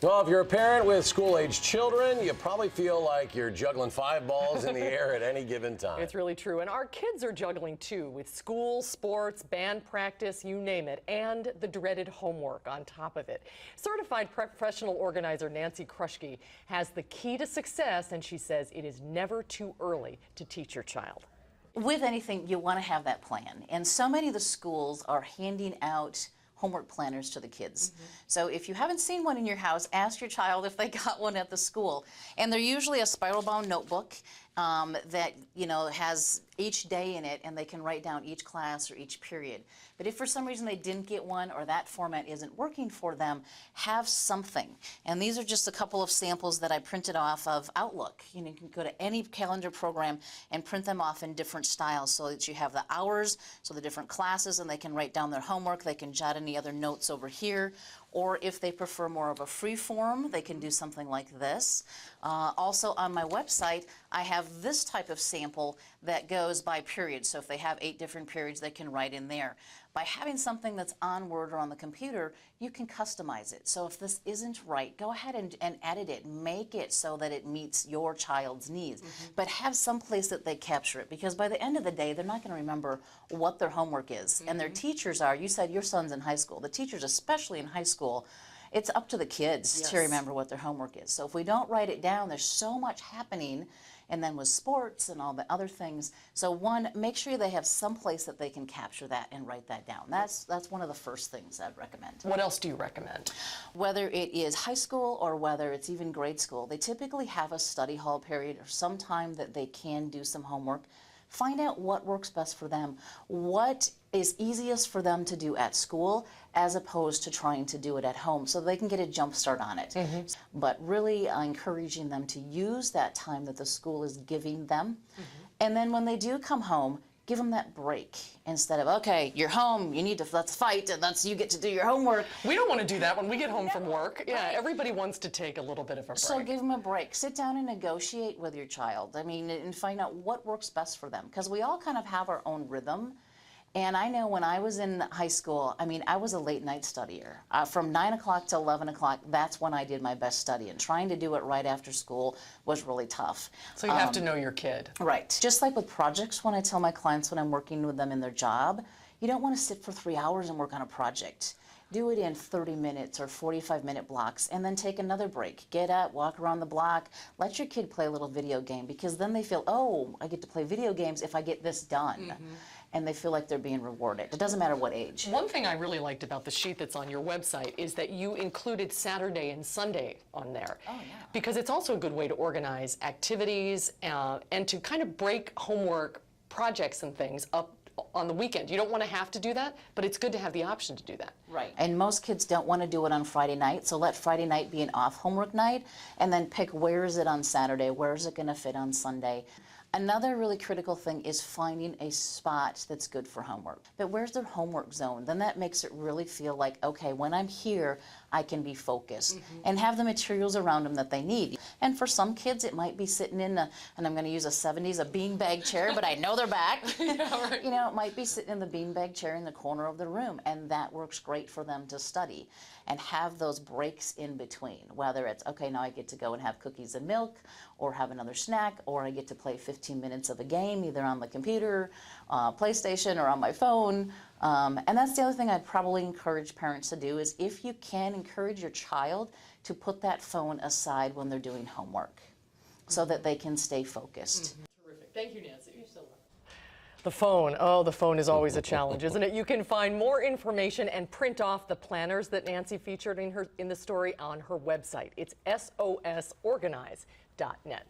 Well, if you're a parent with school-age children, you probably feel like you're juggling 5 balls in the air at any given time. It's really true. And our kids are juggling too, with school, sports, band practice, you name it, and the dreaded homework on top of it. Certified professional organizer Nancy Kruschke has the key to success, and she says it is never too early to teach your child. With anything, you want to have that plan. And so many of the schools are handing out homework planners to the kids. So if you haven't seen one in your house, ask your child if they got one at the school. And they're usually a spiral-bound notebook that, you know, has each day in it, and they can write down each class or each period. But if for some reason they didn't get one or that format isn't working for them, have something. And these are just a couple of samples that I printed off of Outlook. You know, you can go to any calendar program and print them off in different styles so that you have the hours, so the different classes, and they can write down their homework. They can jot any other notes over here. Or if they prefer more of a free form, they can do something like this. Also on my website, I have this type of sample that goes by period. So if they have 8 different periods, they can write in there. By having something that's on Word or on the computer, you can customize it. So if this isn't right, go ahead and edit it. Make it so that it meets your child's needs. But have some place that they capture it, because by the end of the day, they're not going to remember what their homework is. And their teachers are, you said your son's in high school. The teachers, especially in high school, it's up to the kids to remember what their homework is. So if we don't write it down, there's so much happening. And then with sports and all the other things. So one, make sure they have some place that they can capture that and write that down. That's one of the first things I'd recommend. What else do you recommend? Whether it is high school or whether it's even grade school, they typically have a study hall period or some time that they can do some homework. Find out what works best for them. What is easiest for them to do at school as opposed to trying to do it at home so they can get a jump start on it. But really encouraging them to use that time that the school is giving them. And then when they do come home, give them that break instead of, okay, you're home, you need to, let's fight, and you get to do your homework. We don't want to do that when we get home from work. Yeah, everybody wants to take a little bit of a break. So give them a break. Sit down and negotiate with your child. I mean, and find out what works best for them, because we all kind of have our own rhythm. And I know when I was in high school, I mean, I was a late night studier. From 9 o'clock to 11 o'clock, that's when I did my best study. And trying to do it right after school was really tough. So you have to know your kid. Right. Just like with projects, when I tell my clients when I'm working with them in their job, you don't want to sit for 3 hours and work on a project. Do it in 30 minutes or 45-minute blocks, and then take another break. Get up, walk around the block, let your kid play a little video game, because then they feel, oh, I get to play video games if I get this done. And they feel like they're being rewarded. It doesn't matter what age. One thing I really liked about the sheet that's on your website is that you included Saturday and Sunday on there. Oh, yeah. Because it's also a good way to organize activities and to kind of break homework projects and things up on the weekend. You don't want to have to do that, but it's good to have the option to do that. Right. And most kids don't want to do it on Friday night, so let Friday night be an off homework night, and then pick where is it on Saturday, where is it going to fit on Sunday. Another really critical thing is finding a spot that's good for homework. But where's their homework zone? Then that makes it really feel like, okay, when I'm here, I can be focused and have the materials around them that they need. And for some kids, it might be sitting in a, and I'm going to use a 70s, a beanbag chair, but I know they're back. Yeah, right. You know, it might be sitting in the beanbag chair in the corner of the room, and that works great for them to study. And have those breaks in between, whether it's, okay, now I get to go and have cookies and milk, or have another snack, or I get to play 15 minutes of a game, either on the computer, PlayStation, or on my phone. And that's the other thing I'd probably encourage parents to do, is if you can, encourage your child to put that phone aside when they're doing homework so that they can stay focused. Terrific. Thank you, Nancy. You're so welcome. The phone. Oh, the phone is always a challenge, isn't it? You can find more information and print off the planners that Nancy featured in the story on her website. It's sosorganize.net.